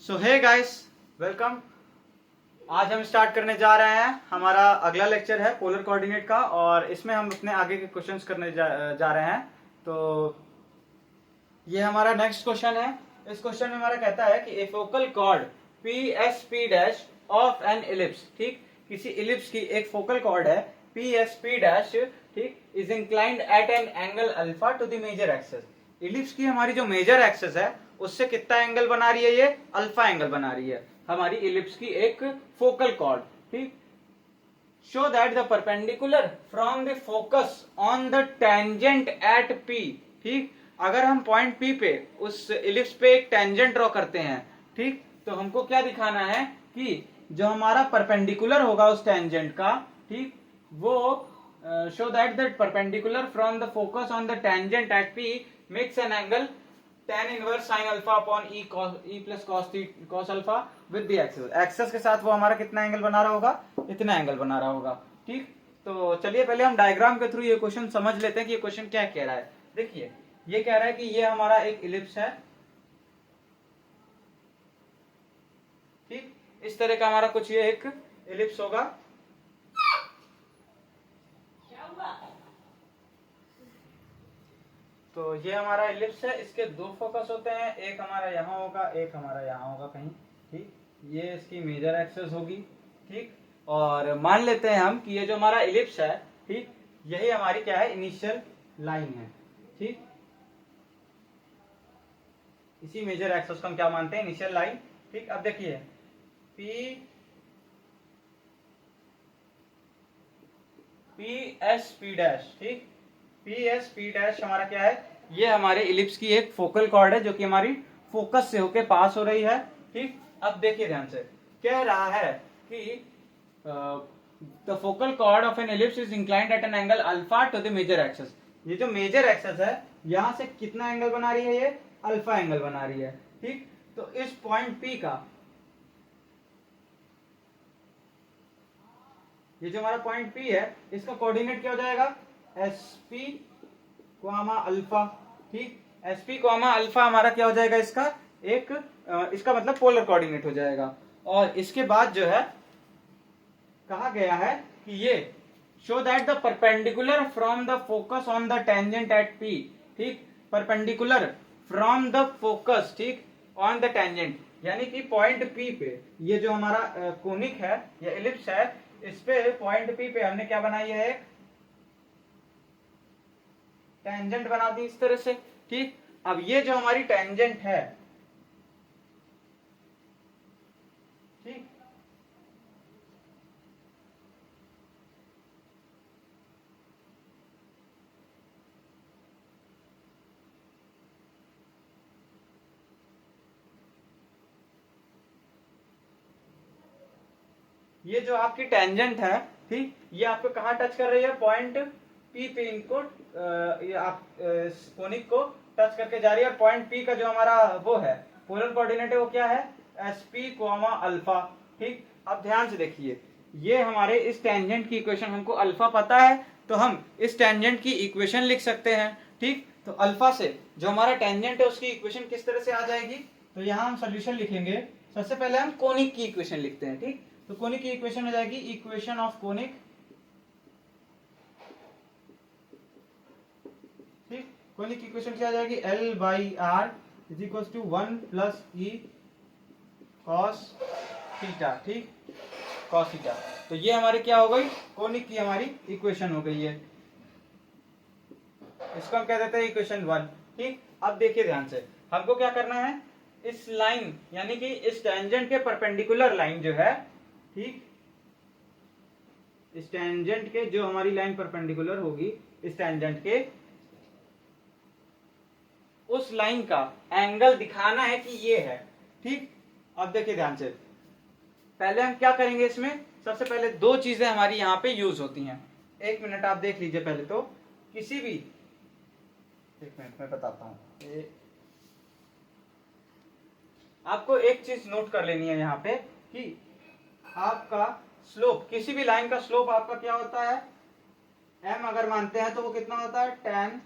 सो hey guys, welcome. आज हम start करने जा रहे हैं। हमारा अगला लेक्चर है पोलर कोऑर्डिनेट का और इसमें हम अपने आगे के क्वेश्चंस करने जा रहे हैं। तो ये हमारा नेक्स्ट क्वेश्चन है। इस क्वेश्चन में हमारा कहता है कि a focal chord P S P dash of an ellipse, ठीक, किसी इलिप्स की एक फोकल कॉर्ड है पी एस पी डैश, ठीक, is inclined at an angle alpha to the major axis. Ellipse की हमारी जो मेजर एक्सिस है उससे कितना एंगल बना रही है? ये अल्फा एंगल बना रही है हमारी इलिप्स की एक फोकल कॉर्ड, ठीक। Show that the perpendicular from the focus on the tangent at P, ठीक। अगर हम पॉइंट पी पे उस इलिप्स पे एक टेंजेंट ड्रॉ करते हैं, ठीक, तो हमको क्या दिखाना है कि जो हमारा परपेंडिकुलर होगा उस टेंजेंट का, ठीक, वो show that the perpendicular from the focus on the tangent at P makes an angle tan inverse sin alpha upon e plus cos alpha with the axis. Axis के साथ वो हमारा कितना एंगल बना रहा होगा? इतना एंगल बना रहा होगा, ठीक। तो चलिए पहले हम डायग्राम के थ्रू ये क्वेश्चन समझ लेते हैं कि ये क्वेश्चन क्या कह रहा है। देखिए, ये कह रहा है कि ये हमारा एक इलिप्स है, ठीक। इस तरह का हमारा कुछ ये एक इलिप्स होगा। तो ये हमारा इलिप्स है, इसके दो फोकस होते हैं, एक हमारा यहाँ होगा, एक हमारा यहाँ होगा कहीं, ठीक। ये इसकी मेजर एक्सिस होगी, ठीक। और मान लेते हैं हम कि ये जो हमारा इलिप्स है, ठीक, यही हमारी क्या है? इनिशियल लाइन है, ठीक। इसी मेजर एक्सिस को हम क्या मानते हैं? इनिशियल लाइन, ठीक। अब देखिए पी एस पी डैश, ठीक, पी एस पी डैश हमारा क्या है? ये हमारे इलिप्स की एक फोकल कॉर्ड है जो कि हमारी फोकस से होके पास हो रही है, ठीक। अब देखिए ध्यान से, कह रहा है कि the focal chord of an ellipse is inclined at an angle alpha to the major axis. ये जो मेजर एक्सिस है यहां से कितना एंगल बना रही है? ये अल्फा एंगल बना रही है, ठीक। तो इस पॉइंट पी का, ये जो हमारा पॉइंट पी है इसका कोऑर्डिनेट क्या हो जाएगा? एस पी क्वामा अल्फा, ठीक। एस पी क्वामा अल्फा हमारा क्या हो जाएगा? इसका एक इसका मतलब पोलर कोऑर्डिनेट हो जाएगा। और इसके बाद जो है कहा गया है कि ये show that the perpendicular from the focus on the tangent at P, ठीक, परपेंडिकुलर फ्रॉम द फोकस, ठीक, ऑन द टेंजेंट, यानी कि पॉइंट पी पे ये जो हमारा कोनिक है या इलिप्स है, इस पे पॉइंट पी पे हमने क्या बनाई है? टेंजेंट बना दी इस तरह से, ठीक। अब ये जो हमारी टेंजेंट है, ठीक, ये जो आपकी टेंजेंट है, ठीक, ये आपको कहाँ टच कर रही है? पॉइंट पी पे इनको ये आप कोनिक को टच करके जा रही है। और पॉइंट पी का जो हमारा वो है पोलर कोऑर्डिनेट है वो क्या है? एस पी कोमा अल्फा, ठीक। अब ध्यान से देखिए, ये हमारे इस टेंजेंट की इक्वेशन, हमको अल्फा पता है तो हम इस टेंजेंट की इक्वेशन लिख सकते हैं, ठीक। तो अल्फा से जो हमारा टेंजेंट है उसकी इक्वेशन किस तरह से आ जाएगी? तो यहाँ हम सोल्यूशन लिखेंगे। सबसे पहले हम कोनिक की इक्वेशन लिखते हैं, ठीक। तो कोनिक की इक्वेशन हो जाएगी इक्वेशन ऑफ कोनिक, ठीक। कोनिक की इक्वेशन क्या आ जाएगी? L by are is equal to 1 plus e cos theta, ठीक, कॉस थीटा। तो ये हमारी क्या हो गई? कोनिक की हमारी इक्वेशन हो गई है। इसको हम कह देते हैं इक्वेशन 1, ठीक। अब देखिए ध्यान से, हमको क्या करना है? इस लाइन यानी कि इस टेंजेंट के परपेंडिकुलर लाइन जो है, ठीक, इस टेंजेंट के जो हमारी लाइन परपेंडिकुलर होगी इस टेंजेंट के, उस लाइन का एंगल दिखाना है कि ये है, ठीक। अब देखिए ध्यान से, पहले हम क्या करेंगे इसमें? सबसे पहले दो चीजें हमारी यहाँ पे यूज होती हैं। एक मिनट आप देख लीजिए पहले तो, किसी भी, एक मिनट मैं बताता हूं। आपको एक चीज नोट कर लेनी है यहाँ पे कि आपका स्लोप, किसी भी लाइन का स्लोप आपका क्या होता है? एम अगर मानते हैं तो वो कितना होता है? टेन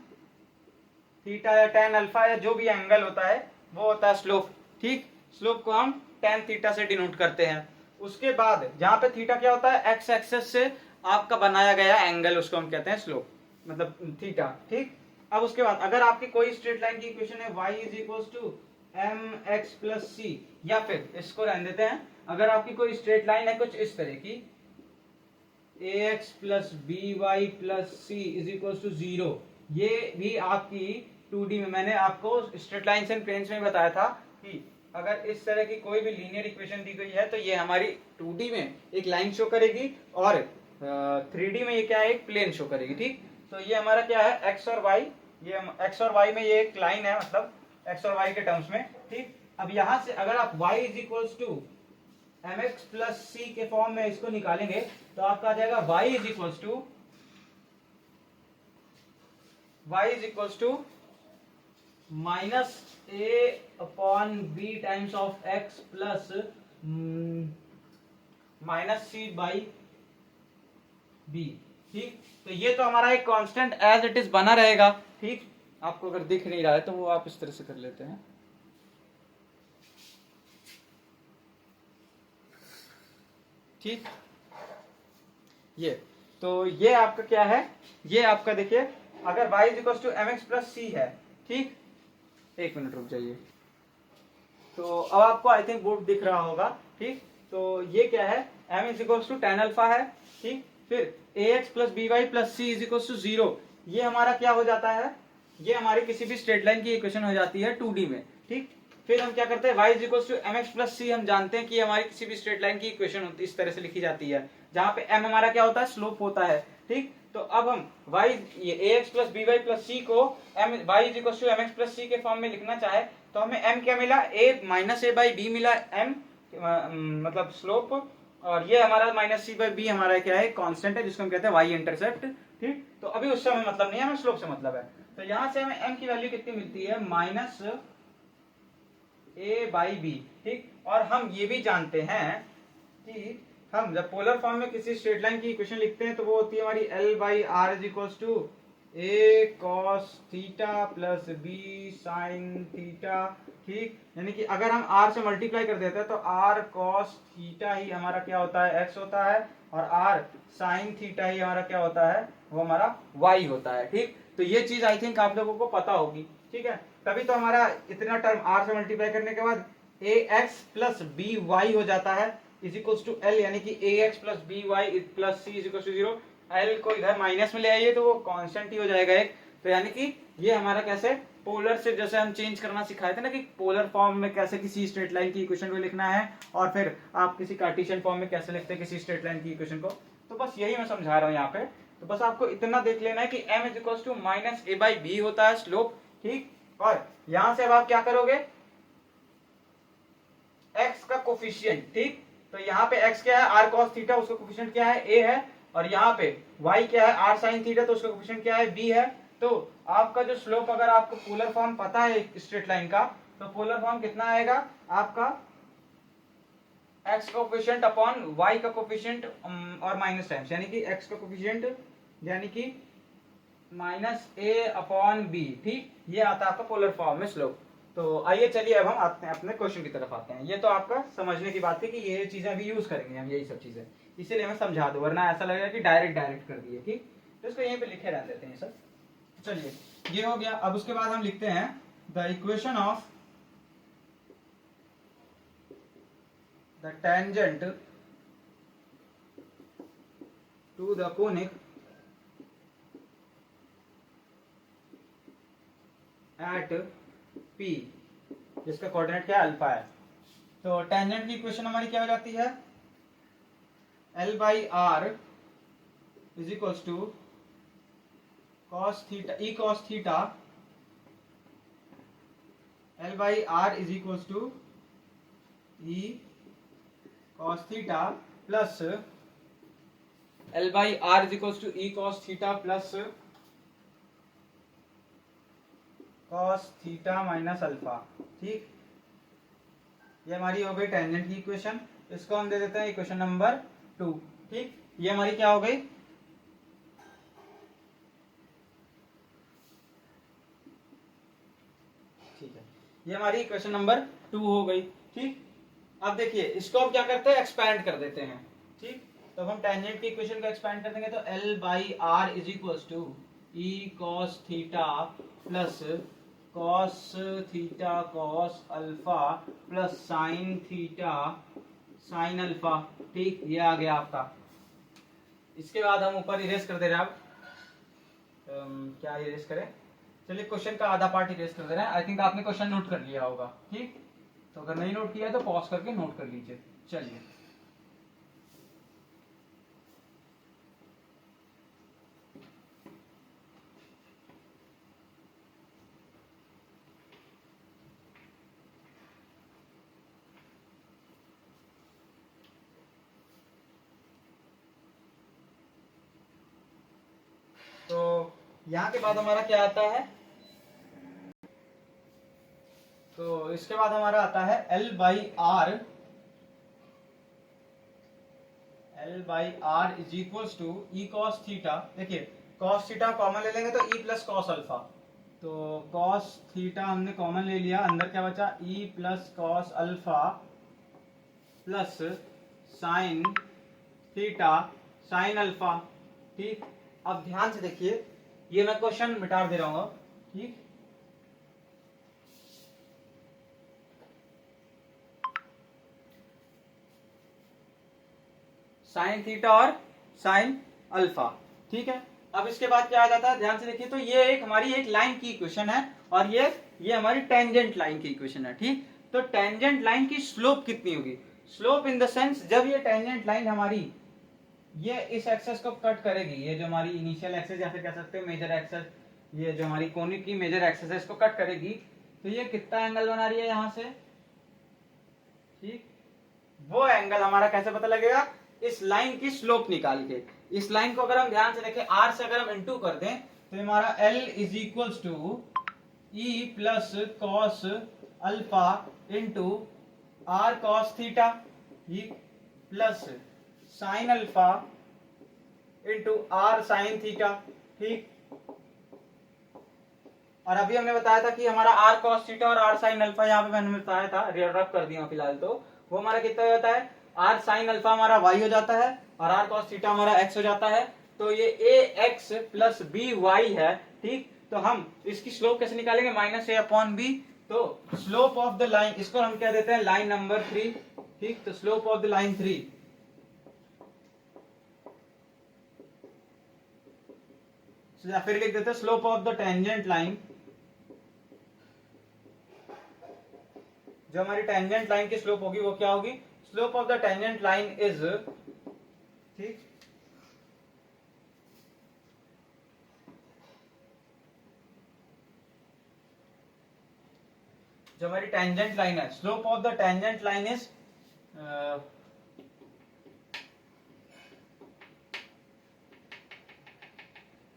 थीटा या टेन अल्फा या जो भी एंगल होता है वो होता है स्लोप, ठीक। स्लोप को हम tan थीटा से डिनोट करते हैं। उसके बाद जहां पे थीटा क्या होता है, एक्स एक्सेस से आपका बनाया गया एंगल, उसको हम कहते हैं स्लोप, मतलब थीटा। ठीक, अब उसके बाद अगर आपकी कोई स्ट्रेट लाइन की इक्वेशन है y is equal to M X plus C, या फिर इसको रहने देते हैं, अगर आपकी कोई स्ट्रेट लाइन है कुछ इस तरह की ax plus B Y plus c is equal to 0, ये भी आपकी 2D में, मैंने आपको स्ट्रेट लाइन्स एंड प्लेन्स में बताया था कि अगर इस तरह की कोई भी लीनियर इक्वेशन दी गई है तो ये हमारी 2D में एक लाइन शो करेगी और 3D में ये क्या है, एक प्लेन शो करेगी। ठीक, तो ये हमारा क्या है, x और y, ये x और y में ये एक लाइन है, मतलब x और y के टर्म्स में। ठीक, अब यहां से अगर आप y is equal to mx plus C के फॉर्म में इसको निकालेंगे तो आपका आ जाएगा y is equal to minus a upon b times of x plus minus c by b. ठीक, तो ये तो हमारा एक कांस्टेंट एज इट इज बना रहेगा। ठीक, आपको अगर दिख नहीं रहा है तो वो आप इस तरह से कर लेते हैं। ठीक, ये तो ये आपका क्या है, ये आपका देखिए अगर y is equal to M X plus C है। ठीक, एक मिनट रुक जाइए, तो अब आपको आई थिंक बोर्ड दिख रहा होगा। ठीक, तो ये क्या है, m is equal to tan alpha है। ठीक, फिर ax plus B Y plus c is equal to 0, ये हमारा क्या हो जाता है, ये हमारी किसी भी स्ट्रेट लाइन की इक्वेशन हो जाती है 2D में। ठीक, फिर हम क्या करते हैं, y is equal to M X plus C, हम जानते हैं कि हमारी किसी भी स्ट्रेट लाइन की इक्वेशन होती है, इस तरह से लिखी जाती है, जहां पे m हमारा क्या होता है, स्लोप होता है। ठीक, तो अब हम y ये ax plus B Y plus C को y is equal to M X plus C के फॉर्म में लिखना चाहे तो हमें m क्या मिला, a minus A by b मिला, m मतलब स्लोप, और ये हमारा माइनस सी बाई बी हमारा क्या है, कांस्टेंट है जिसको हम कहते हैं y इंटरसेप्ट। ठीक, तो अभी उससे हमें मतलब नहीं है, हमें स्लोप से मतलब है। तो यहां से हमें m की वैल्यू कितनी मिलती है, माइनस ए बाई बी। ठीक, और हम ये भी जानते हैं कि हम जब पोलर फॉर्म में किसी स्ट्रेट लाइन की इक्वेशन लिखते हैं तो वो होती है हमारी L by are is equal to a cos theta plus b sine theta. ठीक, यानी कि अगर हम r से मल्टीप्लाई कर देते हैं तो r cos थीटा ही हमारा क्या होता है, x होता है, और r sin थीटा ही हमारा क्या होता है, वो हमारा y होता है। ठीक, तो ये चीज आई थिंक आप लोगों को पता होगी। ठीक है, तभी तो हमारा इतना टर्म r से मल्टीप्लाई करने के बाद ax प्लस बी वाई हो जाता है इज इक्वल टू l, यानी कि ax plus B Y plus c is equal to 0। l को इधर माइनस में ले आइए तो वो कांस्टेंट ही हो जाएगा एक। तो यानी कि ये हमारा कैसे पोलर से जैसे हम चेंज करना सिखाए थे ना कि पोलर फॉर्म में कैसे किसी स्ट्रेट लाइन की इक्वेशन को लिखना है, और फिर आप किसी कार्टेशियन फॉर्म में कैसे लिखते हैं किसी स्ट्रेट लाइन की इक्वेशन को, तो बस यही मैं समझा रहा हूँ यहाँ पे। तो बस आपको इतना देख लेना है कि m is equal to minus A by b होता है स्लोप। ठीक, और यहां से अब आप क्या करोगे, x का कोफिशिएंट। ठीक, तो यहाँ पे x क्या है, r cos थीटा, उसका कोफिशिएंट क्या है, a है, और यहाँ पे y क्या है, r sin थीटा, तो उसका कोफिशिएंट क्या है, b है। तो आपका जो स्लोप, अगर आपको पोलर फॉर्म पता है स्ट्रेट लाइन का, तो पोलर फॉर्म कितना आएगा आपका, x का कोफिशिएंट अपॉन y का कोफिशिएंट और माइनस टाइम्स, यानी कि x का कोफिशिएंट यानी कि माइनस a अपॉन b। ठीक, ये आता है आपका पोलर फॉर्म में स्लोप। तो आइए चलिए अब हम आते हैं अपने क्वेश्चन की तरफ आते हैं। ये तो आपका समझने की बात है कि ये चीजें अभी यूज करेंगे हम, यही सब चीजें, इसीलिए मैं समझा दूं, वरना ऐसा लगेगा कि डायरेक्ट कर दिए। ठीक, तो इसको यहीं पे लिखे रहने देते हैं सर। चलिए ये हो गया। अब उसके बाद हम लिखते हैं the equation of the tangent to the conic at P, जिसका कोऑर्डिनेट क्या है, अल्फा है। तो टेंजेंट की इक्वेशन हमारी क्या हो जाती है, L by are is equal to cos theta, e cos theta, L by are is equal to e cos theta plus L by are is equal to e cos theta plus cos theta minus alpha. ठीक, ये हमारी हो गई tangent की equation. इसको हम दे देते हैं इक्वेशन नंबर 2। ठीक, ये हमारी क्या हो गई, ठीक है, ये हमारी इक्वेशन नंबर 2 हो गई। ठीक, अब देखिए इसको हम क्या करते हैं, एक्सपैंड कर देते हैं। ठीक, तो हम टेंजेंट की इक्वेशन को एक्सपैंड कर देंगे तो L by are is equals to e cos theta plus cos theta cos alpha plus sine theta sine alpha. ठीक, ये आ गया आपका। इसके बाद हम ऊपर इरेज कर दे रहे हैं। अब क्या इरेज करें, चलिए क्वेश्चन का आधा पार्ट इरेज कर दे रहे हैं। आई थिंक आपने क्वेश्चन नोट कर लिया होगा। ठीक, तो अगर नहीं नोट किया है तो पॉज करके नोट कर लीजिए। चलिए, तो यहाँ के बाद हमारा क्या आता है, तो इसके बाद हमारा आता है L by are is equals to e cos theta. देखिए कॉस थीटा कॉमन ले लेंगे तो ई प्लस कॉस अल्फा, तो कॉस थीटा हमने कॉमन ले लिया, अंदर क्या बचा, e plus cos alpha plus sine theta sine alpha. ठीक, अब ध्यान से देखिए, ये मैं क्वेश्चन मिटा दे रहा हूँ। ठीक, साइन थीटा और साइन अल्फा। ठीक है, अब इसके बाद क्या आ जाता है, ध्यान से देखिए, तो ये एक हमारी एक लाइन की इक्वेशन है और ये हमारी टेंजेंट लाइन की इक्वेशन है। ठीक, तो टेंजेंट लाइन की स्लोप कितनी होगी, स्लोप इन द सेंस जब ये टेंजेंट लाइन हमारी ये इस एक्सेस को कट करेगी, ये जो हमारी इनिशियल एक्सेस या फिर कह सकते हो मेजर एक्सेस, ये जो हमारी कोनिक की मेजर एक्सेस है इसको कट करेगी, तो ये कितना एंगल बना रही है यहां से। ठीक, वो एंगल हमारा कैसे पता लगेगा, इस लाइन की स्लोप निकाल के। इस लाइन को अगर हम ध्यान से देखें, आर से अगर हम इनटू कर दें तो हमारा L is equals to e plus cos alpha into r cos theta plus sine alpha into r sine theta. ठीक, और अभी हमने बताया था कि हमारा आर कॉस थीटा और आर साइन अल्फा, यहाँ पे मैंने बताया था, रब कर दिया फिलहाल, तो वो हमारा कितना हो जाता है, आर साइन अल्फा हमारा वाई हो जाता है और आर कॉस थीटा हमारा एक्स हो जाता है। तो ये ए एक्स प्लस बी वाई है। ठीक, तो हम इसकी स्लोप कैसे निकालेंगे, माइनस ए अपॉन बी। तो स्लोप ऑफ द लाइन, इसको हम क्या देते हैं, लाइन नंबर 3। ठीक, तो स्लोप ऑफ द लाइन 3, या फिर लिख देते हैं slope of the tangent line, जो हमारी टेंजेंट लाइन की स्लोप होगी वो क्या होगी, slope of the tangent line is, ठीक, जो हमारी टेंजेंट लाइन है, slope of the tangent line is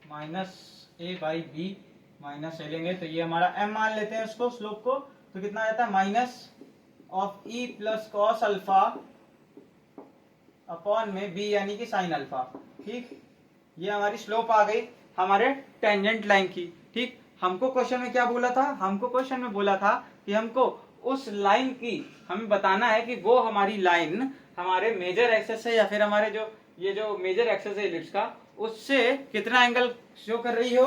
minus A by B, minus A लेंगे तो ये हमारा m मान लेते हैं उसको, स्लोप को, तो कितना आ जाता है, minus of E plus cos alpha upon में बी यानी कि साइन अल्फा। ठीक, ये हमारी स्लोप आ गई हमारे टेंजेंट लाइन की। ठीक, हमको क्वेश्चन में क्या बोला था, हमको क्वेश्चन में बोला था कि हमको उस लाइन की हमें बताना है कि वो हमारी लाइन हमारे मेजर एक्सेस है या फिर हमारे जो ये जो मेजर एक्सेस है इलिप्स का, उससे कितना एंगल शो कर रही हो,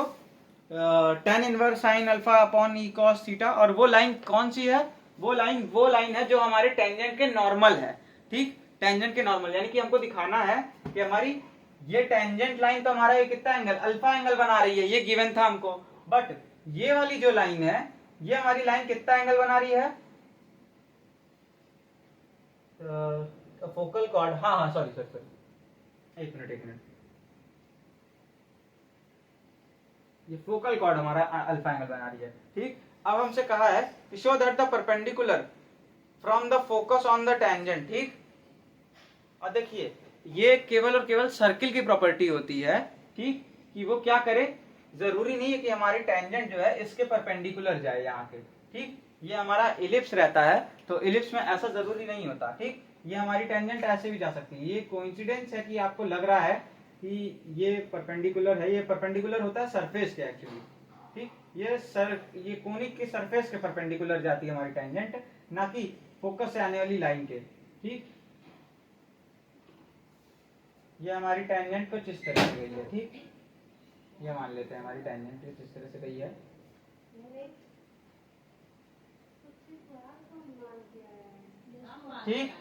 tan inverse sine alpha upon ई कॉस थीटा। और वो लाइन कौन सी है, वो लाइन है जो हमारे टेंजेंट के नॉर्मल है। ठीक, टेंजेंट के नॉर्मल, यानी कि हमको दिखाना है कि हमारी ये टेंजेंट लाइन तो हमारा ये कितना एंगल, अल्फा एंगल बना रही है, ये गिवन था हमको। बट ये वाली जो लाइन है, ये हमारी लाइन कितना एंगल बना रही है, फोकल कॉर्ड, हाँ सॉरी, एक मिनट, ये फोकल कॉर्ड हमारा अल्फा एंगल बना रही है। ठीक, अब हमसे कहा है कि show that the perpendicular from the focus on the tangent. ठीक, और देखिए ये केवल और केवल सर्किल की प्रॉपर्टी होती है। ठीक, कि वो क्या करे, जरूरी नहीं है कि हमारी टेंजेंट जो है इसके परपेंडिकुलर जाए यहाँ के। ठीक, ये हमारा इलिप्स रहता है, तो इलिप्स में ऐसा जरूरी नहीं होता। ठीक, ये हमारी टेंजेंट ऐसे भी जा सकती है, ये कोइंसिडेंस है कि आपको लग रहा है कि ये परपेंडिकुलर है, ये परपेंडिकुलर होता है सरफेस के एक्चुअली। ठीक, ये कोनिक की सरफेस के परपेंडिकुलर जाती है हमारी टेंजेंट, ना कि फोकस से आने वाली लाइन के, ठीक। ये हमारी टेंजेंट कुछ इस तरह से गई है, ठीक। ये मान लेते हैं हमारी टेंजेंट कुछ इस तरह से गई है, ठीक।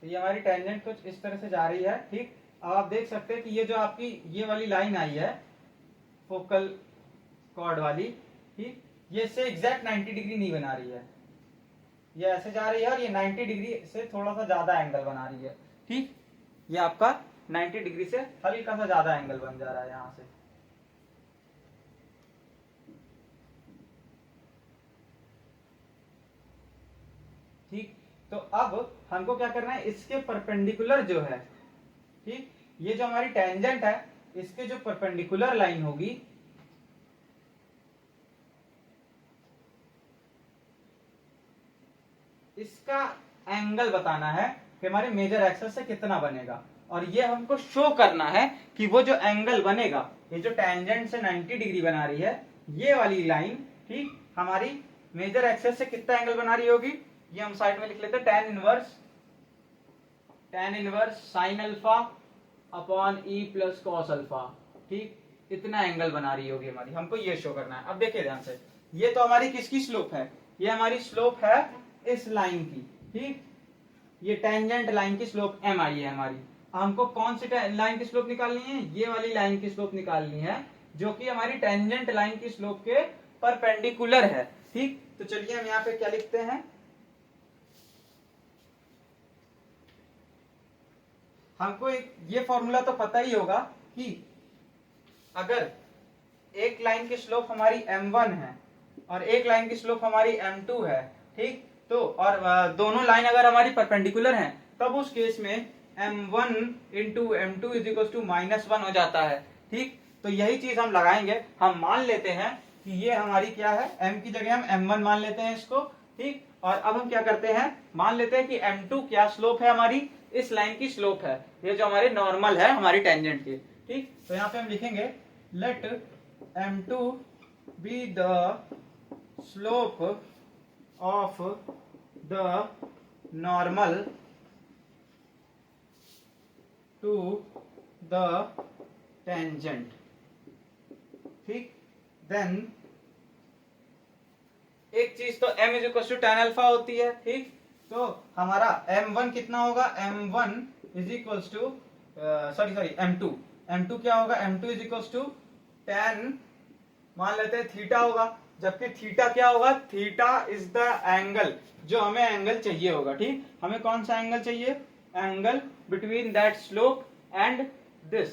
तो ये हमारी टेंजेंट कुछ इस तरह से जा रही है, ठीक। अब आप देख सकते हैं कि ये जो आपकी ये वाली लाइन आई है फोकल कॉर्ड वाली, ठीक, ये इससे एग्जैक्ट 90 डिग्री नहीं बना रही है, ये ऐसे जा रही है और ये 90 डिग्री से थोड़ा सा ज्यादा एंगल बना रही है, ठीक। ये आपका 90 डिग्री से हल्का सा ज्यादा एंगल बन जा रहा है यहां से, ठीक। तो अब हमको क्या करना है, इसके परपेंडिकुलर जो है, ठीक, ये जो हमारी टेंजेंट है इसके जो परपेंडिकुलर लाइन होगी, इसका एंगल बताना है कि हमारे मेजर एक्सेस से कितना बनेगा, और ये हमको शो करना है कि वो जो एंगल बनेगा, ये जो टेंजेंट से 90 डिग्री बना रही है ये वाली लाइन, ठीक, हमारी मेजर एक्सेस से कितना एंगल बना रही होगी, ये हम साइड में लिख लेते हैं tan inverse sine alpha upon ई प्लस कॉस अल्फा, ठीक, इतना एंगल बना रही होगी हमारी, हमको ये शो करना है। अब देखिए ध्यान से, ये तो हमारी किसकी स्लोप है, ये हमारी स्लोप है इस लाइन की, ठीक, ये टेंजेंट लाइन की स्लोप एम आई है हमारी। हमको कौन सी लाइन की स्लोप निकालनी है, ये वाली लाइन की स्लोप निकालनी है जो कि हमारी टेंजेंट लाइन की स्लोप के परपेंडिकुलर है, ठीक। तो चलिए हम यहाँ पे क्या लिखते हैं, हमको ये फॉर्मूला तो पता ही होगा कि अगर एक लाइन की स्लोप हमारी m1 है और एक लाइन की स्लोप हमारी m2 है, ठीक, तो और दोनों लाइन अगर हमारी परपेंडिकुलर हैं तब उस केस में m1 into m2 is equal to -1 हो जाता है, ठीक। तो यही चीज हम लगाएंगे, हम मान लेते हैं कि ये हमारी क्या है, m की जगह हम m1 मान लेते हैं इसको, ठीक। और अब हम क्या करते हैं, मान लेते हैं कि m2 क्या स्लोप है हमारी, इस लाइन की स्लोप है, ये जो हमारे नॉर्मल है हमारी टेंजेंट की, ठीक। तो यहाँ पे हम लिखेंगे let m2 be the slope of the normal to the tangent, ठीक। देन एक चीज तो m is equal to tan alpha होती है, ठीक। तो हमारा m1 कितना होगा, m1 is equal to m2 क्या होगा, m2 is equal to tan, मान लेते हैं थीटा होगा, जबकि थीटा क्या होगा, थीटा इज द एंगल जो हमें एंगल चाहिए होगा, ठीक। हमें कौन सा एंगल चाहिए, angle between that slope and this,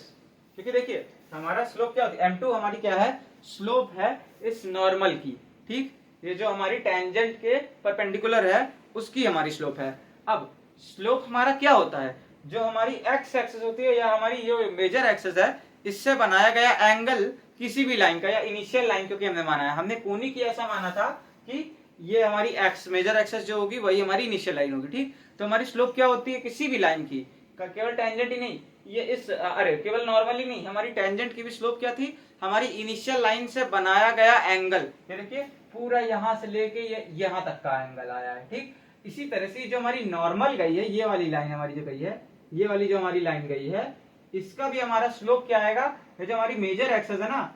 क्योंकि देखिए हमारा स्लोप क्या होती है, m2 हमारी क्या है, स्लोप है इस नॉर्मल की, ठीक, ये जो हमारी टेंजेंट के परपेंडिकुलर है उसकी हमारी स्लोप है। अब स्लोप हमारा क्या होता है, जो हमारी एक्स एक्सिस होती है या हमारी जो मेजर एक्सिस है इससे बनाया गया एंगल किसी भी लाइन का या इनिशियल लाइन, क्योंकि हमने माना है, हमने कोनिक की ऐसा माना था कि ये हमारी एक्स मेजर एक्सिस जो होगी वही हमारी इनिशियल लाइन होगी, ठीक। तो हमारी स्लोप क्या होती है किसी भी लाइन की, केवल टेंजेंट ही नहीं, ये इस केवल नॉर्मल ही नहीं, हमारी टेंजेंट की भी स्लोप क्या थी, हमारी इनिशियल लाइन से बनाया गया एंगल, ये देखिए पूरा यहां से लेके ये यहां तक का एंगल आया है, ठीक। इसी तरह से जो हमारी नॉर्मल गई है, ये वाली लाइन हमारी जो गई है, ये वाली जो हमारी लाइन गई है, इसका भी हमारा स्लोप क्या आएगा, ये जो हमारी मेजर एक्सेस है ना,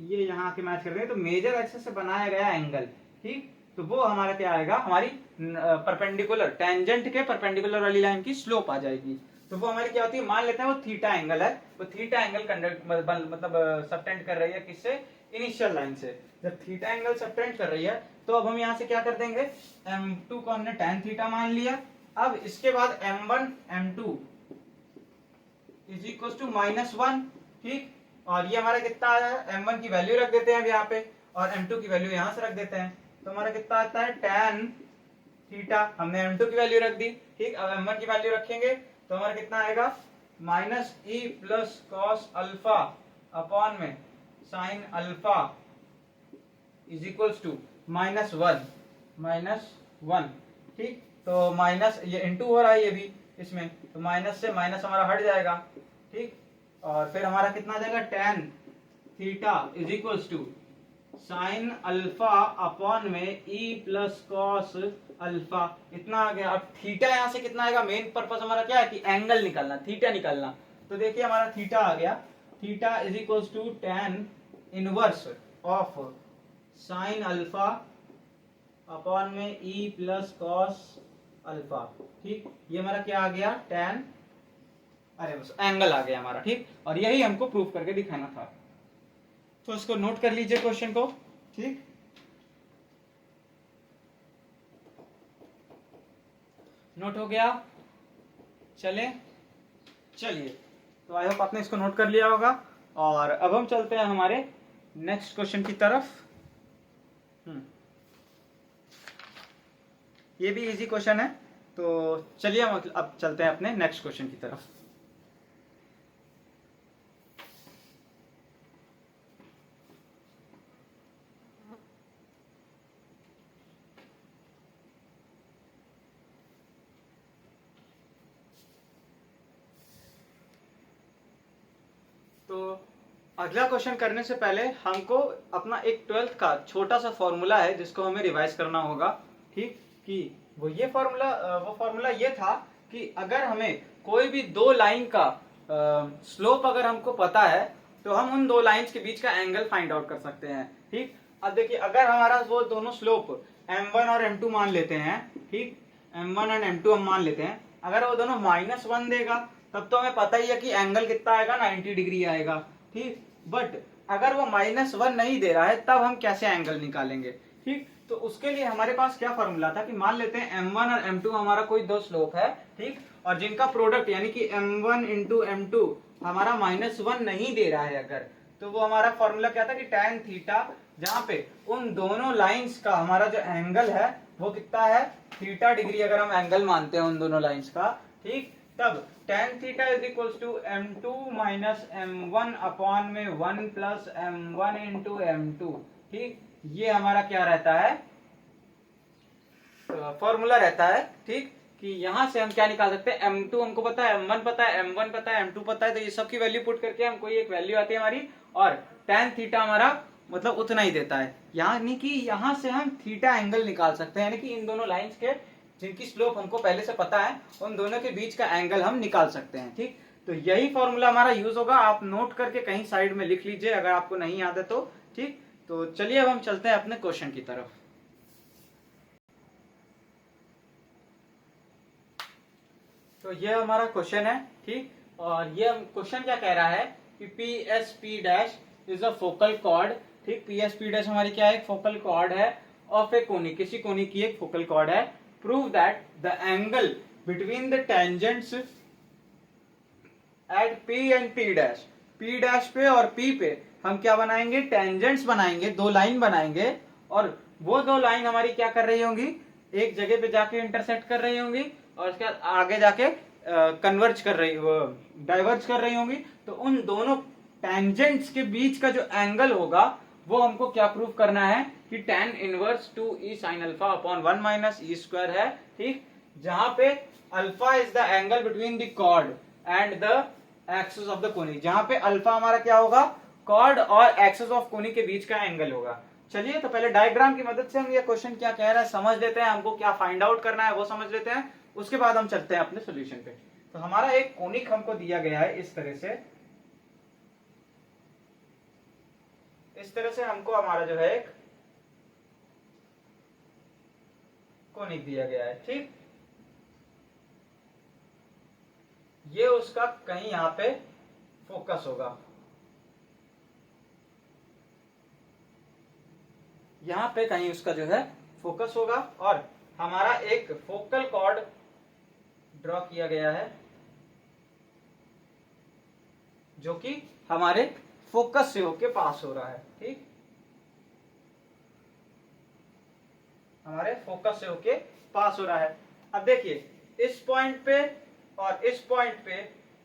ये यहाँ के मैच कर रहे हैं, तो मेजर एक्सेस से बनाया गया एंगल, ठीक, तो वो हमारा क्या आएगा, हमारी परपेंडिकुलर टेंजेंट के परपेंडिकुलर वाली लाइन की स्लोप आ जाएगी। तो वो हमारी क्या होती है, मान लेते हैं वो थीटा एंगल है, वो थीटा एंगल मतलब सबटेंड कर रही है किससे, इनिशियल लाइन से। जब थीटा एंगल सबटेंड कर रही है तो अब हम यहाँ से क्या कर देंगे, m2 को हमने tan थीटा मान लिया, अब इसके बाद m1 m2 is equal to -1, ठीक। और ये हमारा कितना आया है, m1 की वैल्यू रख देते हैं अब यहाँ पे और m2 की वैल्यू यहाँ से रख देते हैं, तो हमारा कितना आता है tan थीटा, हमने m2 की वैल्यू रख दी, ठीक। अब m1 की वैल्यू रखेंगे तो हमारा कितना आएगा, -e plus cos alpha upon में sine alpha is equal to -1, ठीक। तो माइनस ये इंटू हो रहा है ये भी इसमें, तो माइनस से माइनस हमारा हट जाएगा, ठीक। और फिर हमारा कितना आ जाएगा, tan theta is equal to sine alpha upon में ई प्लस कॉस अल्फा, इतना आ गया। अब थीटा यहां से कितना आएगा, मेन पर्पस हमारा क्या है कि एंगल निकालना, थीटा निकालना। तो देखिए हमारा थीटा आ गया, theta is equal to tan inverse of sine alpha upon में ई प्लस कॉस अल्फा। ठीक, ये हमारा क्या आ गया, tan, अरे बस एंगल आ गया हमारा। ठीक, और यही हमको प्रूव करके दिखाना था। तो इसको नोट कर लीजिए क्वेश्चन को। ठीक, नोट हो गया, चले चलिए। तो आई होप आपने इसको नोट कर लिया होगा। और अब हम चलते हैं हमारे नेक्स्ट क्वेश्चन की तरफ। ये भी इजी क्वेश्चन है, तो चलिए हम अब चलते हैं अपने नेक्स्ट क्वेश्चन की तरफ। तो अगला क्वेश्चन करने से पहले हमको अपना एक 12th का छोटा सा फॉर्मूला है जिसको हमें रिवाइज करना होगा। ठीक, कि वो फॉर्मूला ये था कि अगर हमें कोई भी दो लाइन का स्लोप अगर हमको पता है तो हम उन दो लाइंस के बीच का एंगल फाइंड आउट कर सकते हैं। ठीक, अब देखिए अगर हमारा वो दोनों स्लोप m1 और m2 मान लेते हैं, ठीक, m1 और m2 हम मान लेते हैं, अगर वो दोनों -1 देगा तब तो हमें पता ही है कि एंगल कितना आएगा, 90 डिग्री आएगा। ठीक, बट अगर वो -1 नहीं दे रहा है तब हम कैसे एंगल निकालेंगे। ठीक, तो उसके लिए हमारे पास क्या फॉर्मूला था कि मान लेते हैं m1 और m2 हमारा कोई दो स्लोप है, ठीक, और जिनका प्रोडक्ट यानी कि m1 इंटू m2 हमारा -1 नहीं दे रहा है अगर, तो वो हमारा फॉर्मूला क्या था कि tan थीटा, जहां पे उन दोनों लाइंस का हमारा जो एंगल है वो कितना है, थीटा डिग्री अगर हम एंगल मानते हैं उन दोनों लाइंस का, ठीक, तब tan theta is equal to m2 minus m1 upon में 1 प्लस m1 इंटू m2। ठीक, ये हमारा क्या रहता है, फॉर्मूला रहता है। ठीक, कि यहां से हम क्या निकाल सकते हैं, m2 हमको पता है, m1 पता है, m1 पता है, m2 पता है, तो ये सब की वैल्यू पुट करके हमको एक वैल्यू आती है हमारी, और tan थीटा हमारा मतलब उतना ही देता है। यानी कि यहां से हम थीटा एंगल निकाल सकते हैं, यानी कि इन दोनों लाइंस के जिनकी स्लोप हमको पहले से पता है उन दोनों के बीच का एंगल हम निकाल सकते हैं। ठीक, तो यही फॉर्मूला हमारा यूज होगा, आप नोट करके कहीं साइड में लिख लीजिए अगर आपको नहीं याद है तो। ठीक, तो चलिए अब हम चलते हैं अपने क्वेश्चन की तरफ। तो ये हमारा क्वेश्चन है। ठीक, और ये क्वेश्चन क्या कह रहा है कि P S P dash is a focal cord. ठीक, पी एस पी डैश हमारी क्या है, एक फोकल कॉर्ड है ऑफ ए कोनी, किसी कोनी की एक फोकल कॉर्ड है। Prove that the angle between the tangents at P and P dash, P dash पे और पी पे हम क्या बनाएंगे, टेंजेंट्स बनाएंगे, दो लाइन बनाएंगे, और वो दो लाइन हमारी क्या कर रही होंगी, एक जगह पे जाके इंटरसेक्ट कर रही होंगी और उसके बाद आगे जाके कन्वर्ज कर रही, डाइवर्ज कर रही होंगी। तो उन दोनों टेंजेंट्स के बीच का जो एंगल होगा वो हमको क्या प्रूव करना है कि tan inverse 2e sin alpha upon 1 minus E square है। ठीक, जहां पे alpha is the angle between the chord and the axis of the conic, जहां पे अल्फा हमारा क्या होगा, कॉर्ड और एक्सिस ऑफ कोनी के बीच का एंगल होगा। चलिए तो पहले डायग्राम की मदद से हम ये क्वेश्चन क्या कह रहा है समझ लेते हैं, हमको क्या फाइंड आउट करना है वो समझ लेते हैं, उसके बाद हम चलते हैं अपने सोल्यूशन पे। तो हमारा एक कोनिक हमको दिया गया है इस तरह से, इस तरह से हमको हमारा जो है एक कोनिक दिया गया है। ठीक, ये उसका कहीं यहां पे फोकस होगा, यहां पे कहीं उसका जो है फोकस होगा, और हमारा एक फोकल कॉर्ड ड्रॉ किया गया है जो कि हमारे फोकस से होके पास हो रहा है। ठीक, हमारे फोकस से होके पास हो रहा है। अब देखिए इस पॉइंट पे और इस पॉइंट पे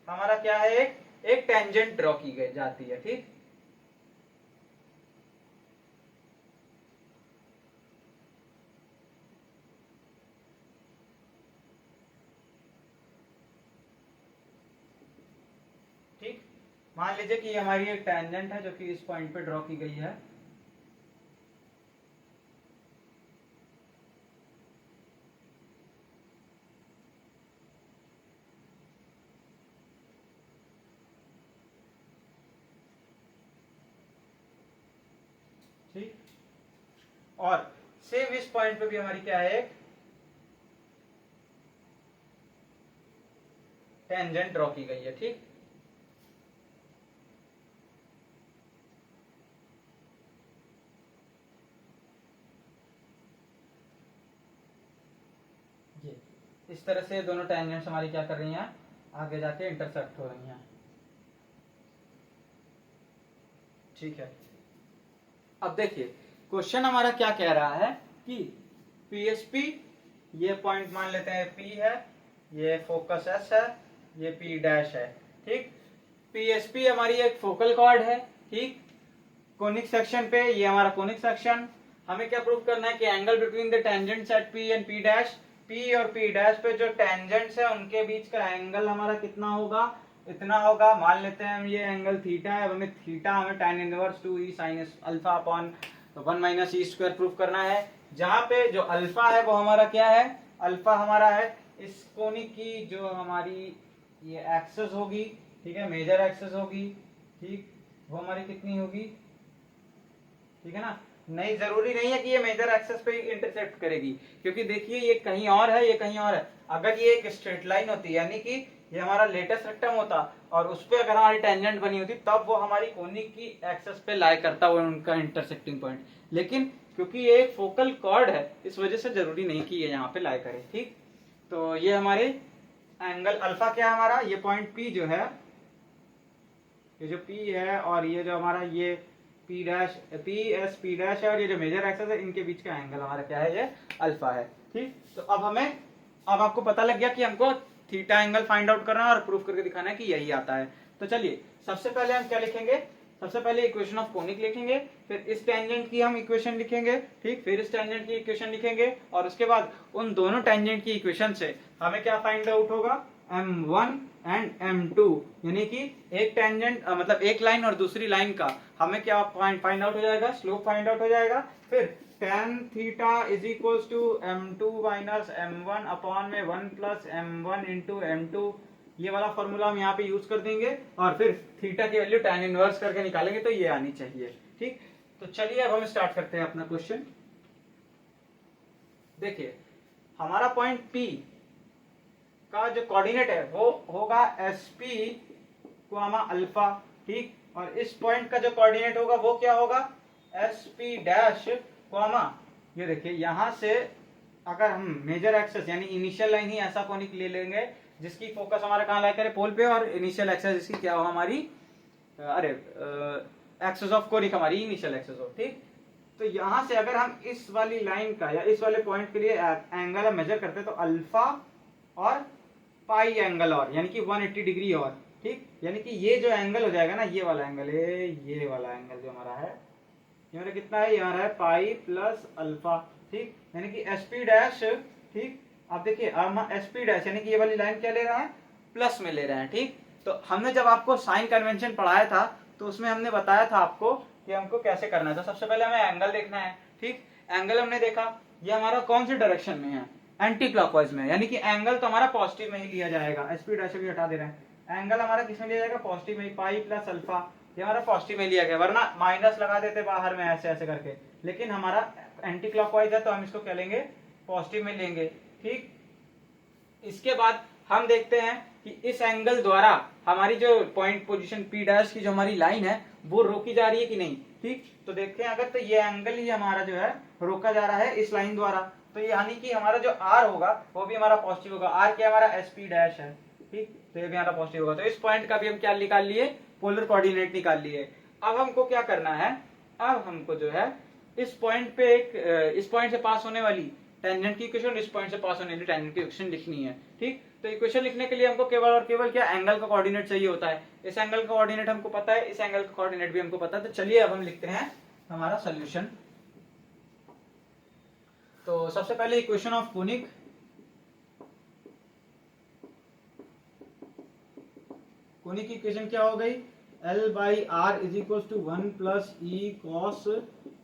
हमारा क्या है, एक टेंजेंट ड्रॉ की गई जाती है। ठीक, ठीक, मान लीजिए कि हमारी एक टेंजेंट है जो कि इस पॉइंट पे ड्रॉ की गई है। और सेम इस पॉइंट पे भी हमारी क्या है, एक टेंजेंट ड्रॉ की गई है। ठीक, ये इस तरह से दोनों टेंजेंट्स हमारी क्या कर रही हैं, आगे जाके इंटरसेक्ट हो रही हैं। ठीक है, अब देखिए क्वेश्चन हमारा क्या कह रहा है कि पीएसपी, ये पॉइंट मान लेते हैं पी है, ये फोकस एस है, ये पी डैश है। ठीक, पीएसपी हमारी एक फोकल कॉर्ड है। ठीक, कोनिक सेक्शन पे, ये हमारा कोनिक सेक्शन। हमें क्या प्रूव करना है कि angle between the tangents at P and P dash, P और पी डैश पे जो टेंजेंट्स है उनके बीच का एंगल हमारा कितना होगा, इतना होगा। मान लेते हैं हम ये एंगल थीटा है, हमें थीटा हमें tan inverse 2e sin alpha upon 1 minus E square prove करना है। जहां पे जो अल्फा है वो हमारा क्या है, अल्फा हमारा है इस कोनिक की जो हमारी ये एक्सेस होगी, ठीक है, मेजर एक्सेस होगी। ठीक, वो हमारी कितनी होगी, ठीक है ना। नहीं, जरूरी नहीं है कि ये मेजर एक्सेस पे इंटरसेप्ट करेगी, क्योंकि देखिए ये कहीं और है, ये कहीं और है। अगर ये एक स्ट्रेट लाइन होती, यानी कि ये हमारा लेटेस्ट रेक्टम होता और उस पे अगर हमारी टेंजेंट बनी होती, तब वो हमारी कोनिक की एक्सेस पे लाई करता वो उनका इंटरसेक्टिंग पॉइंट। लेकिन क्योंकि ये एक फोकल कॉर्ड है, इस वजह से जरूरी नहीं कि ये यहाँ पे लाई करे। ठीक, तो ये हमारे एंगल अल्फा क्या है हमारा, ये पॉइंट पी जो है, ये जो पी है और ये जो हमारा ये P dash, P S P dash है और ये जो मेजर एक्सेस है, इनके बीच का एंगल हमारा क्या है, ये अल्फा है। ठीक, तो अब आपको पता लग गया कि हमको थीटा एंगल फाइंड आउट करना है और प्रूफ करके दिखाना है कि यही आता है। तो चलिए सबसे पहले हम क्या लिखेंगे, सबसे पहले इक्वेशन ऑफ कोनिक लिखेंगे, फिर इस टेंजेंट की हम इक्वेशन लिखेंगे। ठीक, फिर इस टेंजेंट की इक्वेशन लिखेंगे और उसके बाद उन दोनों टेंजेंट की इक्वेशन से हमें क्या फाइंड आउट होगा, m1 एंड m2, यानी कि एक टेंजेंट मतलब एक लाइन और दूसरी लाइन का हमें क्या फाइंड आउट हो जाएगा, स्लोप फाइंड आउट हो जाएगा। फिर tan theta is equals to m2 minus m1 upon में 1 प्लस m1 इंटू m2, ये वाला फॉर्मूला हम यहाँ पे यूज कर देंगे और फिर थीटा की वैल्यू tan इनवर्स करके निकालेंगे, तो ये आनी चाहिए। ठीक, तो चलिए अब हम स्टार्ट करते हैं अपना क्वेश्चन। देखिए हमारा पॉइंट P का जो कोऑर्डिनेट है वो होगा sp कोमा अल्फा। ठीक, और इस पॉइंट का जो कोऑर्डिनेट होगा वो क्या होगा, sp डैश कोमा, ये देखिए यहां से अगर हम मेजर एक्सेस यानी इनिशियल लाइन ही ऐसा कोनिक ले लेंगे जिसकी फोकस हमारा कहाँ लाई करे, पोल पे, और इनिशियल एक्सेस इसकी क्या हो हमारी, अरे एक्सेस ऑफ कोनिक हमारी इनिशियल एक्सेस हो। ठीक, तो यहां से अगर हम इस वाली लाइन का या इस वाले पॉइंट के लिए एंगल मेजर करते हैं तो अल्फा और पाई एंगल और, यानी कि 180 डिग्री और। ठीक, यानी कि ये जो एंगल हो जाएगा ना, ये वाला एंगल है, ये वाला एंगल जो हमारा है, ये हमारा कितना है, ये हमारा है पाई प्लस अल्फा। ठीक, यानी कि एसपी डैश। ठीक, आप देखिए हम एसपी डैश यानी कि ये वाली लाइन क्या ले रहा है, प्लस में ले रहे हैं। ठीक, तो हमने जब आपको साइन कन्वेंशन पढ़ाया था तो उसमें हमने बताया था आपको कि हमको कैसे करना है। तो सबसे पहले हमें एंगल देखना है। ठीक, एंगल हमने देखा, ये हमारा कौन सी डायरेक्शन में है, एंटी क्लॉकवाइज में, यानी कि एंगल तो हमारा पॉजिटिव में ही लिया जाएगा। एसपी डैश भी हटा दे रहे हैं, एंगल हमारा किसमें लिया जाएगा, पॉजिटिव में, पाई प्लस अल्फा, ये हमारा पॉजिटिव में लिया गया, वरना माइनस लगा देते बाहर में ऐसे ऐसे करके, लेकिन हमारा एंटी क्लॉकवाइज है तो हम इसको क्या लेंगे, पॉजिटिव में लेंगे। ठीक, इसके बाद हम देखते हैं कि इस एंगल द्वारा हमारी जो पॉइंट पोजीशन पी डैश की जो हमारी लाइन है वो रोकी जा रही है कि नहीं। ठीक, तो देखते हैं अगर तो ये एंगल ही हमारा जो है रोका जा रहा है इस लाइन द्वारा, तो यानी कि हमारा जो आर होगा वो भी हमारा पॉजिटिव होगा। आर क्या हमारा एस पी डैश है। ठीक, तो ये भी हमारा पॉजिटिव होगा। तो इस पॉइंट का भी हम क्या निकाल लिए, पोलर कोऑर्डिनेट निकाल लिए। अब हमको क्या करना है, अब हमको जो है इस पॉइंट पे इस पॉइंट से पास होने वाली टेंजेंट की इक्वेशन, इस पॉइंट से पास होने वाली टेंजेंट की इक्वेशन लिखनी है। ठीक, तो इक्वेशन लिखने के लिए हमको केवल और केवल क्या, एंगल का कोऑर्डिनेट चाहिए होता है। इस एंगल का कोऑर्डिनेट हमको पता है, इस एंगल का कोऑर्डिनेट भी हमको पता है। तो चलिए अब हम लिखते हैं हमारा सॉल्यूशन। तो सबसे पहले इक्वेशन ऑफ कोनिक, कोनिक की इक्वेशन क्या हो गई, L by are is equal to 1 plus e cos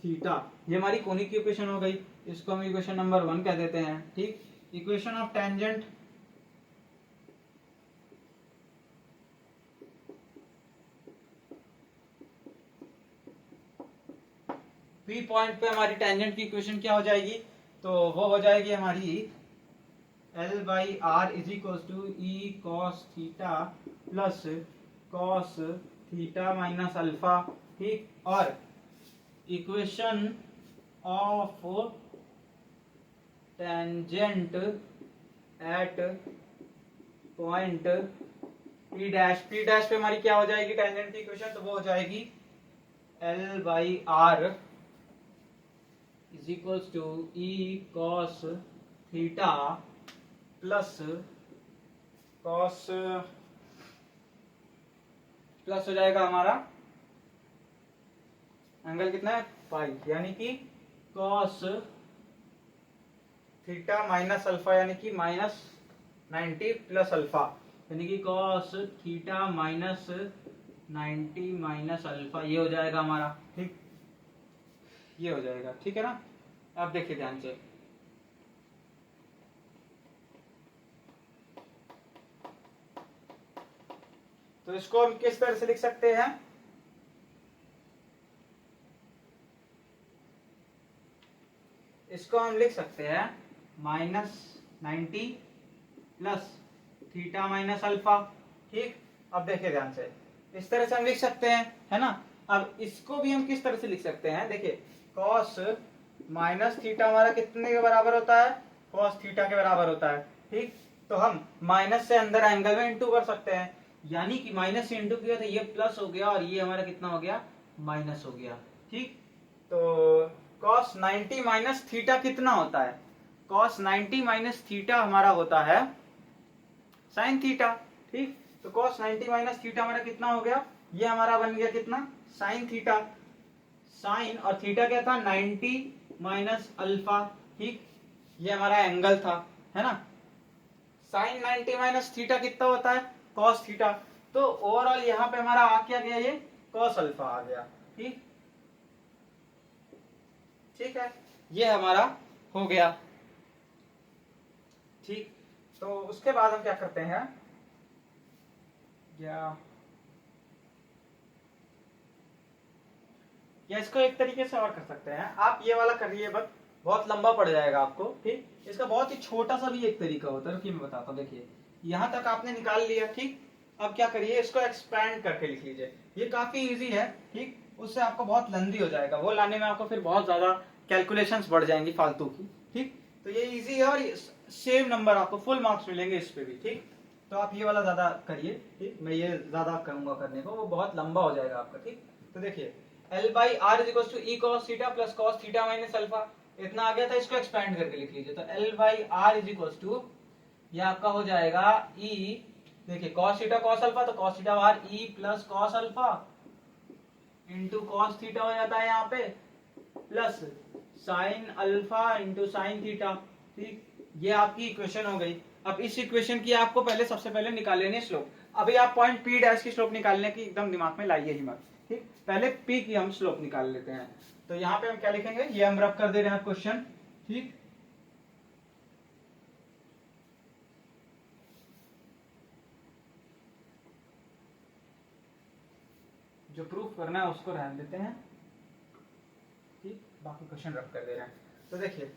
theta, ये हमारी कोनिक की इक्वेशन हो गई। इसको हम इक्वेशन नंबर 1 कह देते हैं। ठीक, equation of tangent, P point पे हमारी टेंजेंट की इक्वेशन क्या हो जाएगी, तो वो हो जाएगी हमारी L by are is equal to e cos theta plus cos theta minus alpha. ठीक, और equation of tangent at point P dash. P dash पे हमारी क्या हो जाएगी टेंजेंट की इक्वेशन, तो वो हो जाएगी L by are is equals to e cos theta plus cos plus हो जाएगा हमारा एंगल कितना है पाई, यानी कि कॉस थीटा माइनस अल्फा, यानी कि माइनस 90 प्लस अल्फा, यानी कि cos theta minus 90 minus alpha, ये हो जाएगा हमारा। ठीक, ये हो जाएगा, ठीक है ना। अब देखिए ध्यान से, तो इसको हम किस तरह से लिख सकते हैं, इसको हम लिख सकते हैं minus 90 plus theta minus alpha. ठीक, अब देखिए ध्यान से, इस तरह से हम लिख सकते हैं, है ना। अब इसको भी हम किस तरह से लिख सकते हैं, देखिए कॉस माइनस थीटा हमारा कितने के बराबर होता है, कॉस थीटा के बराबर होता है। ठीक, तो हम माइनस से अंदर एंगल में इंटू कर सकते हैं, यानी कि माइनस से इंटू किया तो ये प्लस हो गया और ये हमारा कितना हो गया, माइनस हो गया। ठीक, तो कॉस 90 माइनस थीटा कितना होता है, कॉस 90 माइनस थीटा हमारा होता है साइन थीटा। ठीक, तो कॉस 90 माइनस थीटा हमारा कितना हो गया, ये हमारा बन गया कितना, साइन थीटा। साइन और थीटा क्या था, 90 माइनस अल्फा। ठीक, ये हमारा एंगल था, है ना। साइन 90 माइनस थीटा कितना होता है, कॉस थीटा। तो ओवरऑल यहाँ पे हमारा आ क्या गया, ये कॉस अल्फा आ गया। ठीक, ठीक है, ये हमारा हो गया। ठीक, तो उसके बाद हम क्या करते हैं, या इसको एक तरीके से और कर सकते हैं, आप ये वाला करिए, बस बहुत लंबा पड़ जाएगा आपको। ठीक, इसका बहुत ही छोटा सा भी एक तरीका होता है, रुकिए मैं बताता हूँ। देखिए यहाँ तक आपने निकाल लिया। ठीक, अब क्या करिए, इसको एक्सपैंड करके लिख लीजिए, ये काफी इजी है। ठीक, उससे आपको बहुत लंबी हो जाएगा, वो लाने में आपको फिर बहुत ज्यादा कैलकुलेशंस बढ़ जाएंगी फालतू की। ठीक, तो ये इजी है और सेम नंबर आपको फुल मार्क्स मिलेंगे इस पे भी। ठीक, तो आप ये वाला ज्यादा करिए। ठीक, मैं ये ज्यादा करूंगा करने को, वो बहुत लंबा हो जाएगा आपका। ठीक, तो देखिए L by are is equal to e cos theta plus cos theta minus alpha, इतना आ गया था, इसको एक्सपैंड करके लिख लीजिए। तो L by are is equal to, ये आपका हो जाएगा ई, देखिए कॉस थीटा कॉस अल्फा, तो cos theta bar E plus cos alpha into cos theta हो जाता है यहाँ पे, plus sine alpha into sine theta. ठीक, ये आपकी इक्वेशन हो गई। अब इस इक्वेशन की आपको पहले सबसे पहले निकाल लेनी है स्लोप। अभी आप पॉइंट पी डैश की स्लोप निकालने की एकदम दिमाग में लाइए ही मत। ठीक, पहले पी की हम स्लोप निकाल लेते हैं। तो यहाँ पे हम क्या लिखेंगे, ये हम रब कर दे रहे हैं क्वेश्चन। ठीक, जो प्रूफ करना है उसको रहने देते हैं। ठीक, बाकी क्वेश्चन रब कर दे रहे हैं। तो देखिए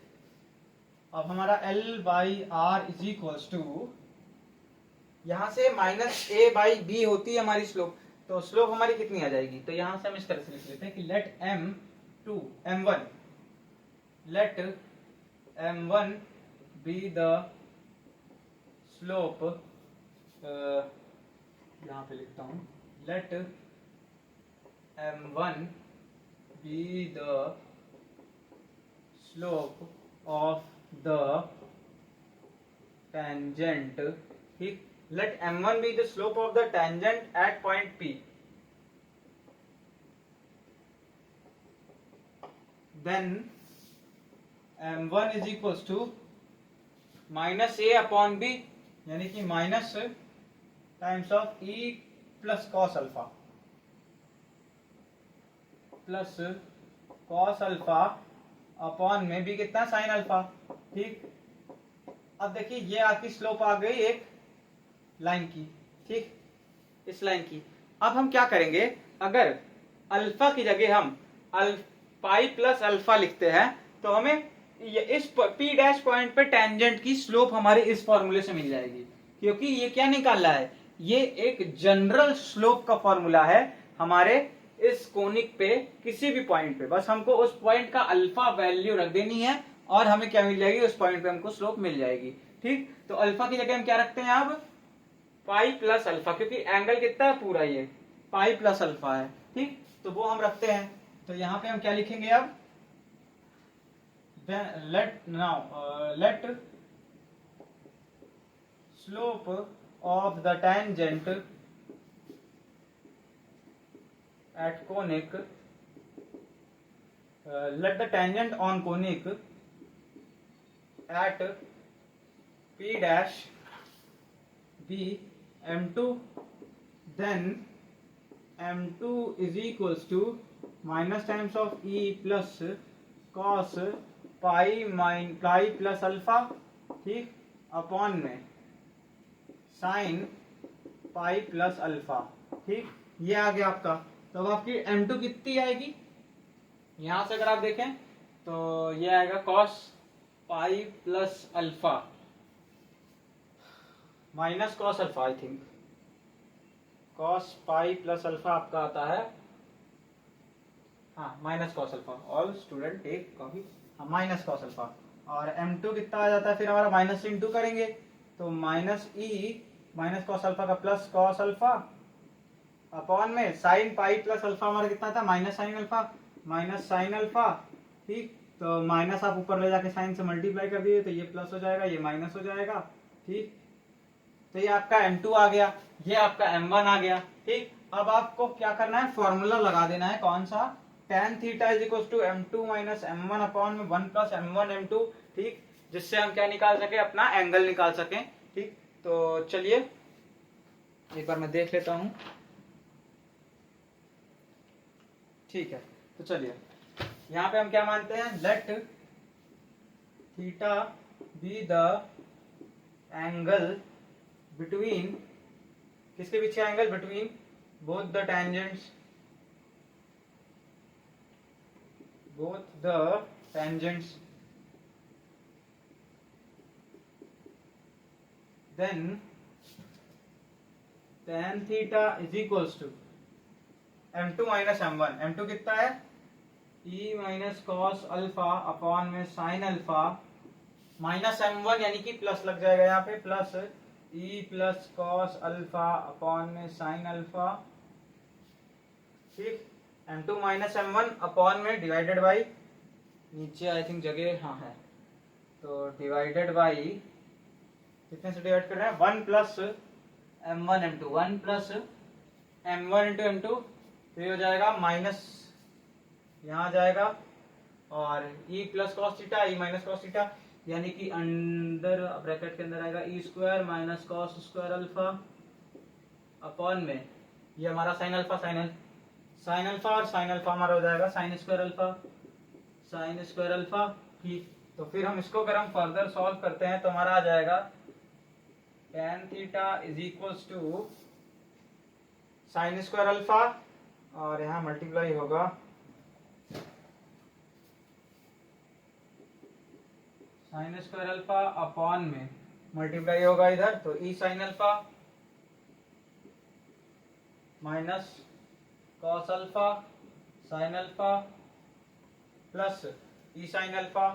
अब हमारा L by are is equals to, यहां से माइनस ए बाई बी होती है हमारी स्लोप, तो स्लोप हमारी कितनी आ जाएगी, तो यहां से हम इस तरह से लिख लेते हैं कि let m two m one, let m one be the slope, यहां पे लिखता हूं, let m one be the slope of the tangent. ठीक, let m1 be the slope of the tangent at point P. Then m1 is equals to minus a upon b, यानी कि minus times of e plus cos alpha, plus cos alpha upon में भी कितना, sign alpha. ठीक, अब देखिए ये आपकी स्लोप आ गई एक लाइन की। ठीक, इस लाइन की। अब हम क्या करेंगे, अगर अल्फा की जगह हम पाई प्लस अल्फा लिखते हैं तो हमें इस पी डैश पॉइंट पे टेंजेंट की स्लोप हमारे इस फॉर्मूले से मिल जाएगी, क्योंकि ये क्या निकाला है, ये एक जनरल स्लोप का फॉर्मूला है हमारे इस कोनिक पे किसी भी पॉइंट पे। बस हमको उस पॉइंट का अल्फा वैल्यू रख देनी है और हमें क्या मिल जाएगी, उस पॉइंट पे हमको स्लोप मिल जाएगी। ठीक, तो अल्फा की जगह हम क्या रखते हैं अब, पाई प्लस अल्फा, क्योंकि एंगल कितना है पूरा, ये पाई प्लस अल्फा है। ठीक, तो वो हम रखते हैं। तो यहां पे हम क्या लिखेंगे अब, let slope of the tangent at conic let the tangent on conic at p dash be m2, then m2 is equals to minus times of e plus cos pi plus alpha, ठीक, upon में sine pi plus alpha. ठीक, ये आ गया आपका। तो अब आपकी m2 कितनी आएगी, यहां से अगर आप देखें तो ये आएगा cos pi plus alpha minus cos alpha, I think cos pi plus alpha आपका आता है, हाँ minus cos alpha. All student take copy, minus cos alpha. और m2 कितना आ जाता है फिर हमारा, माइनस इंटू करेंगे तो minus E minus cos alpha का प्लस कॉस अल्फा अपॉन में साइन पाई प्लस अल्फा हमारा कितना था, minus sign alpha minus sign alpha. ठीक, तो माइनस आप ऊपर ले जाके साइन से मल्टीप्लाई कर दिए तो ये प्लस हो जाएगा, ये माइनस हो जाएगा। ठीक, तो ये आपका m2 आ गया, ये आपका m1 आ गया। ठीक, अब आपको क्या करना है, फॉर्मूला लगा देना है, कौन सा, tan theta is equal to m2 minus m1 upon में 1 प्लस m1 m2। ठीक, जिससे हम क्या निकाल सके, अपना एंगल निकाल सकें। ठीक, तो चलिए एक बार मैं देख लेता हूं। ठीक है, तो चलिए यहां पे हम क्या मानते हैं, let theta be the angle between, किसके बीच का angle, between both the tangents, both the tangents, then tan theta is equals to m2 minus m1। m2 कितना है, e minus cos alpha upon में sin अल्फा माइनस m1, यानी कि plus लग जाएगा यहाँ पे, plus e plus cos alpha upon में sin अल्फा। ठीक, m2 माइनस m1 अपॉन में डिवाइडेड बाई, नीचे आई थिंक जगह हाँ है, तो डिवाइडेड बाई, कितने से डिवाइड कर रहे हैं, 1 plus m1 m2, 1 plus m1 into m2, तो ये हो जाएगा माइनस, यहाँ जाएगा, और e plus cos theta e minus cos theta, यानी कि अंदर ब्रैकेट के अंदर आएगा e square minus cos square alpha upon में ये हमारा साइन अल्फा, साइन अल्फा और साइन अल्फा हमारा हो जाएगा sine square alpha, sign square alpha. ठीक, तो फिर हम इसको अगर हम फर्दर सॉल्व करते हैं तो हमारा आ जाएगा tan theta is equals to sine square alpha, और यहाँ मल्टीप्लाई होगा साइन स्क्वायर अल्फा अपॉन में मल्टीप्लाई होगा इधर, तो E sine alpha minus cos alpha sine alpha plus E sine alpha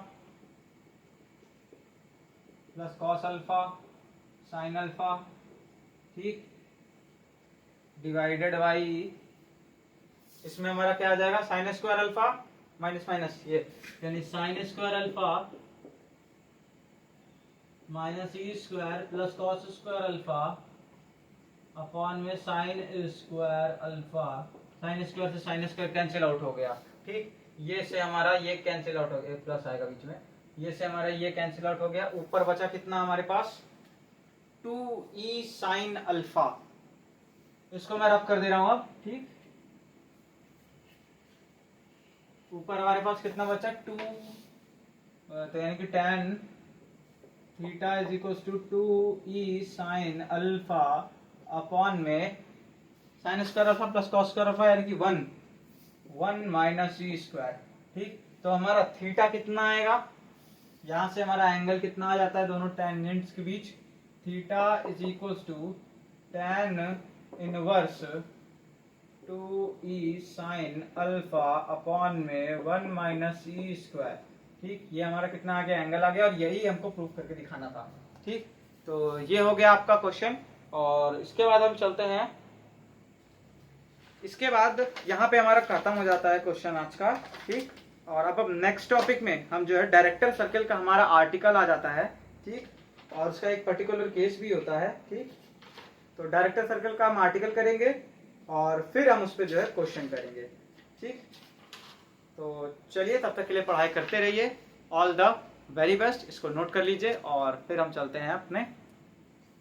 plus cos alpha sine alpha. ठीक, divided by, इसमें हमारा क्या आ जाएगा, sine square alpha minus minus ये, यानी sine square alpha minus E square plus cos square alpha upon में sine square alpha, sine square से साइन स्क्वायर कैंसिल आउट हो गया। ठीक, ये से हमारा ये कैंसिल आउट हो गया, प्लस आएगा बीच में, ये से हमारा ये कैंसिल आउट हो गया, ऊपर बचा कितना हमारे पास, 2e साइन अल्फा, इसको मैं रब कर दे रहा हूं अब। ठीक, ऊपर हमारे पास कितना बचा, 2, तो यानी कि tan theta is equal to 2e sine alpha upon में sine square alpha plus cos square alpha, यानी कि 1 माइनस ई स्क्वायर। ठीक, तो हमारा थीटा कितना आएगा, यहाँ से हमारा एंगल कितना आ जाता है दोनों टेंजेंट्स के बीच, theta is equals to tan inverse 2e sine alpha upon में 1 माइनस ई स्क्वायर। ठीक, ये हमारा कितना आ गया, एंगल आ गया, और यही हमको प्रूफ करके दिखाना था। ठीक, तो ये हो गया आपका क्वेश्चन। और इसके बाद हम चलते हैं, इसके बाद यहाँ पे हमारा खत्म हो जाता है क्वेश्चन आज का। ठीक, और अब नेक्स्ट टॉपिक में हम जो है डायरेक्टर सर्कल का हमारा आर्टिकल आ जाता है। ठीक, और उसका एक पर्टिकुलर केस भी होता है। ठीक, तो डायरेक्टर सर्कल का हम आर्टिकल करेंगे और फिर हम उस पर जो है क्वेश्चन करेंगे। ठीक, तो चलिए तब तक के लिए पढ़ाई करते रहिए। ऑल द वेरी बेस्ट, इसको नोट कर लीजिए और फिर हम चलते हैं अपने,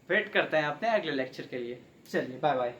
वेट करते हैं अपने अगले लेक्चर के लिए। चलिए बाय बाय।